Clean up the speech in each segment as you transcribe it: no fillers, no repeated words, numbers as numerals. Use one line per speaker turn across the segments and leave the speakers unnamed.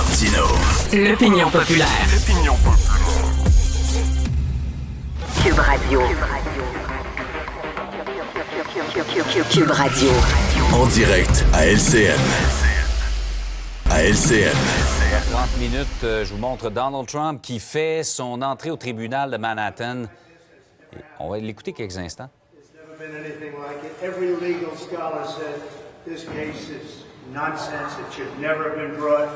Martino.
L'opinion populaire.
Cube Radio. Cube Radio.
En direct à LCN. À LCN.
30 minutes, je vous montre Donald Trump qui fait son entrée au tribunal de Manhattan. Et on va l'écouter quelques instants.
There's never been anything like it. Every legal scholar said this case is nonsense. It should never have been brought.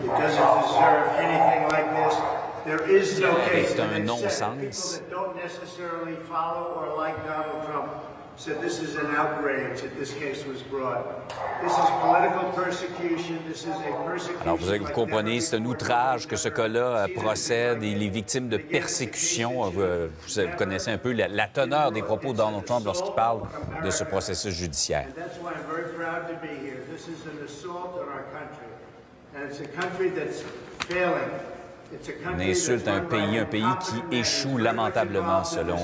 It doesn't deserve anything like this. There is no case.
C'est un
And
non-sens.
people that don't necessarily follow or like Donald Trump said this is an outrage that this case was brought. This is political persecution. This is a persecution.
Alors, vous comprenez, c'est un outrage que ce cas-là procède et les victimes de persécution. Vous connaissez un peu la teneur des propos de Donald Trump lorsqu'il parle de ce processus judiciaire.
That's why I'm very proud to be here. This is an assault on our country. And it's a country that's failing. It's a
Une
country
insulte à un
that's run by
pays qui échoue lamentablement selon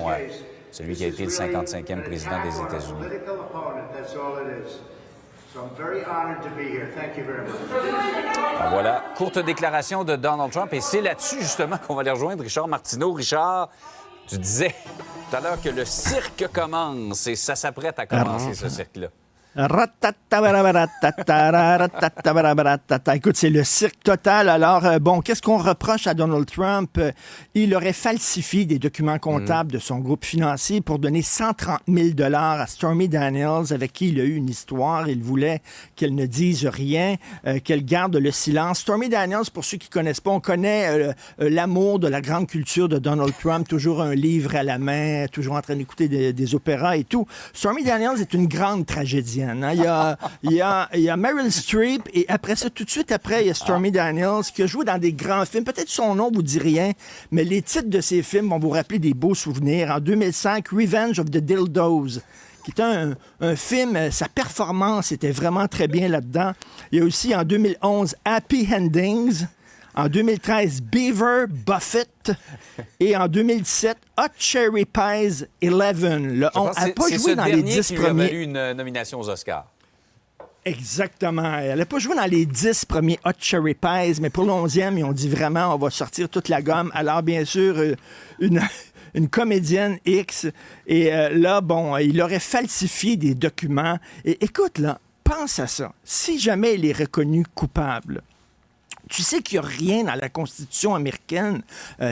celui qui a été le 55e président des États-Unis.
Political opponent, that's all it is. So I'm very honored to be here. Thank you very much.
Alors voilà, courte déclaration de Donald Trump. Et c'est là-dessus, justement, qu'on va aller rejoindre Richard Martineau. Richard, tu disais tout à l'heure que le cirque commence et ça s'apprête à commencer, ce cirque-là.
Écoute, c'est le cirque total. Alors, qu'est-ce qu'on reproche à Donald Trump? Il aurait falsifié des documents comptables de son groupe financier pour donner 130 000 $ à Stormy Daniels, avec qui il a eu une histoire. Il voulait qu'elle ne dise rien, qu'elle garde le silence. Stormy Daniels, pour ceux qui ne connaissent pas, on connaît l'amour de la grande culture de Donald Trump, toujours un livre à la main, toujours en train d'écouter des opéras et tout. Stormy Daniels est une grande tragédienne. Hein? Il y a Meryl Streep et après ça, tout de suite après, il y a Stormy Daniels qui a joué dans des grands films. Peut-être son nom vous dit rien, mais les titres de ces films vont vous rappeler des beaux souvenirs. En 2005, Revenge of the Dildos, qui est un film, sa performance était vraiment très bien là-dedans. Il y a aussi en 2011, Happy Endings. En 2013, Beaver Buffett. Et en 2017, Hot Cherry Pies 11. Elle n'a pas joué dans les 10 premiers.
C'est lui a valu une nomination aux Oscars.
Exactement. Elle n'a pas joué dans les 10 premiers Hot Cherry Pies, mais pour l'11e, ils ont dit vraiment, on va sortir toute la gomme. Alors, bien sûr, une comédienne X. Et là, il aurait falsifié des documents. Et écoute, là, pense à ça. Si jamais il est reconnu coupable, tu sais qu'il n'y a rien dans la Constitution américaine.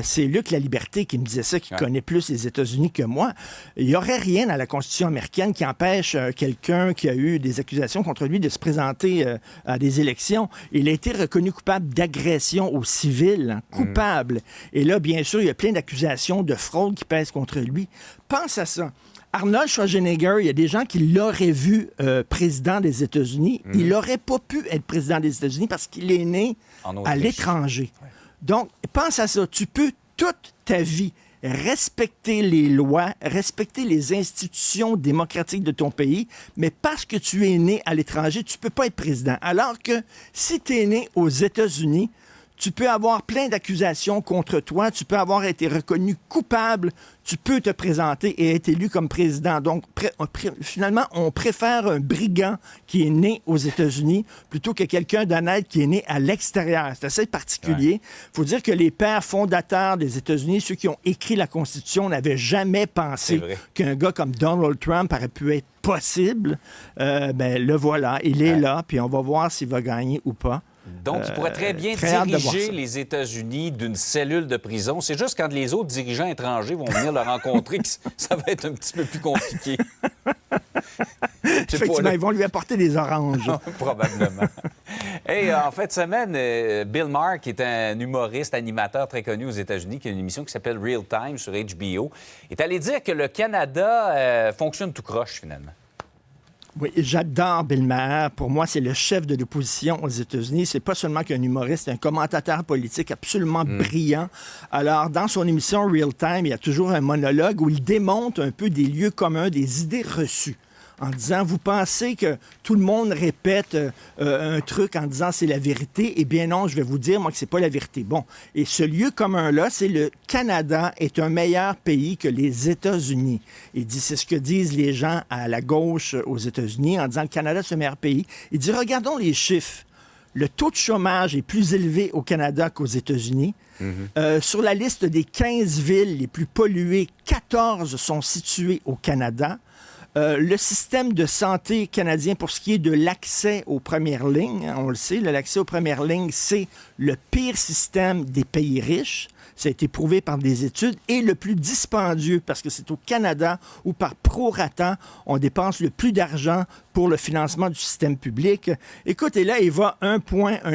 C'est Luc Laliberté qui me disait ça, qui connaît plus les États-Unis que moi. Il n'y aurait rien dans la Constitution américaine qui empêche quelqu'un qui a eu des accusations contre lui de se présenter à des élections. Il a été reconnu coupable d'agression aux civils, hein, coupable. Et là, bien sûr, il y a plein d'accusations de fraude qui pèsent contre lui. Pense à ça. Arnold Schwarzenegger, il y a des gens qui l'auraient vu président des États-Unis. Il n'aurait pas pu être président des États-Unis parce qu'il est né à l'étranger. Ouais. Donc, pense à ça. Tu peux toute ta vie respecter les lois, respecter les institutions démocratiques de ton pays, mais parce que tu es né à l'étranger, tu ne peux pas être président. Alors que si tu es né aux États-Unis, tu peux avoir plein d'accusations contre toi, tu peux avoir été reconnu coupable, tu peux te présenter et être élu comme président. Donc, finalement, on préfère un brigand qui est né aux États-Unis plutôt que quelqu'un d'honnête qui est né à l'extérieur. C'est assez particulier. Il faut dire que les pères fondateurs des États-Unis, ceux qui ont écrit la Constitution, n'avaient jamais pensé qu'un gars comme Donald Trump aurait pu être possible. Le voilà, il est là, puis on va voir s'il va gagner ou pas.
Donc, il pourrait très bien diriger les États-Unis d'une cellule de prison. C'est juste quand les autres dirigeants étrangers vont venir le rencontrer que ça va être un petit peu plus compliqué.
Effectivement, ils vont lui apporter des oranges.
Probablement. Hey, en fin de semaine, Bill Maher, qui est un humoriste, animateur très connu aux États-Unis, qui a une émission qui s'appelle Real Time sur HBO, est allé dire que le Canada fonctionne tout croche, finalement.
Oui, j'adore Bill Maher. Pour moi, c'est le chef de l'opposition aux États-Unis. C'est pas seulement qu'un humoriste, c'est un commentateur politique absolument brillant. Alors, dans son émission Real Time, il y a toujours un monologue où il démonte un peu des lieux communs, des idées reçues. En disant, vous pensez que tout le monde répète un truc en disant c'est la vérité? Eh bien non, je vais vous dire, moi, que c'est pas la vérité. Bon, et ce lieu commun-là, c'est le Canada est un meilleur pays que les États-Unis. Il dit, c'est ce que disent les gens à la gauche aux États-Unis en disant le Canada, c'est un meilleur pays. Il dit, regardons les chiffres. Le taux de chômage est plus élevé au Canada qu'aux États-Unis. Sur la liste des 15 villes les plus polluées, 14 sont situées au Canada. Le système de santé canadien, pour ce qui est de l'accès aux premières lignes, hein, on le sait, l'accès aux premières lignes, c'est le pire système des pays riches. Ça a été prouvé par des études, et le plus dispendieux, parce que c'est au Canada où, par prorata, on dépense le plus d'argent pour le financement du système public. Écoute, et là, il va un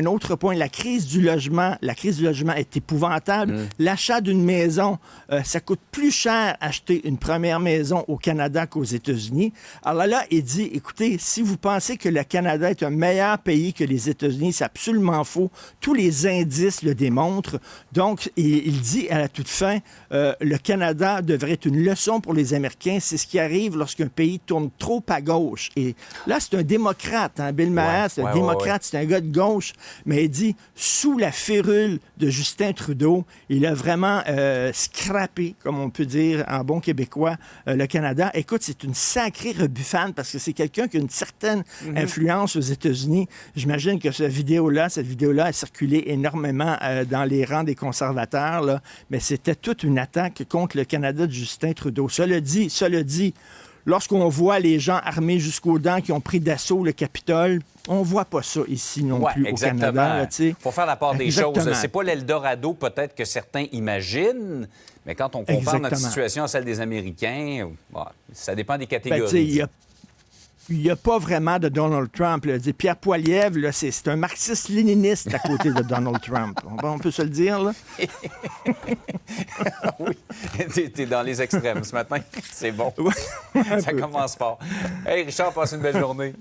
autre point. La crise du logement est épouvantable. L'achat d'une maison, ça coûte plus cher acheter une première maison au Canada qu'aux États-Unis. Alors là, il dit, écoutez, si vous pensez que le Canada est un meilleur pays que les États-Unis, c'est absolument faux. Tous les indices le démontrent. Donc, il dit à la toute fin, le Canada devrait être une leçon pour les Américains. C'est ce qui arrive lorsqu'un pays tourne trop à gauche. Et là, c'est un démocrate. Hein? Bill Maher, c'est un démocrate, c'est un gars de gauche. Mais il dit, sous la férule de Justin Trudeau, il a vraiment scrappé, comme on peut dire en bon québécois, le Canada. Écoute, c'est une sacrée rebuffane parce que c'est quelqu'un qui a une certaine influence aux États-Unis. J'imagine que cette vidéo-là a circulé énormément dans les rangs des conservateurs, là, mais c'était toute une attaque contre le Canada de Justin Trudeau. Cela dit, lorsqu'on voit les gens armés jusqu'aux dents qui ont pris d'assaut le Capitole, on voit pas ça ici non plus au Canada. Il
faut faire la part des choses. C'est pas l'Eldorado peut-être que certains imaginent, mais quand on compare notre situation à celle des Américains, ça dépend des catégories.
Il n'y a pas vraiment de Donald Trump. Là. Pierre Poilievre, là, c'est un marxiste-léniniste à côté de Donald Trump. On peut se le dire, là?
Oui, t'es dans les extrêmes ce matin. C'est bon. Ça commence fort. Hey, Richard, passe une belle journée.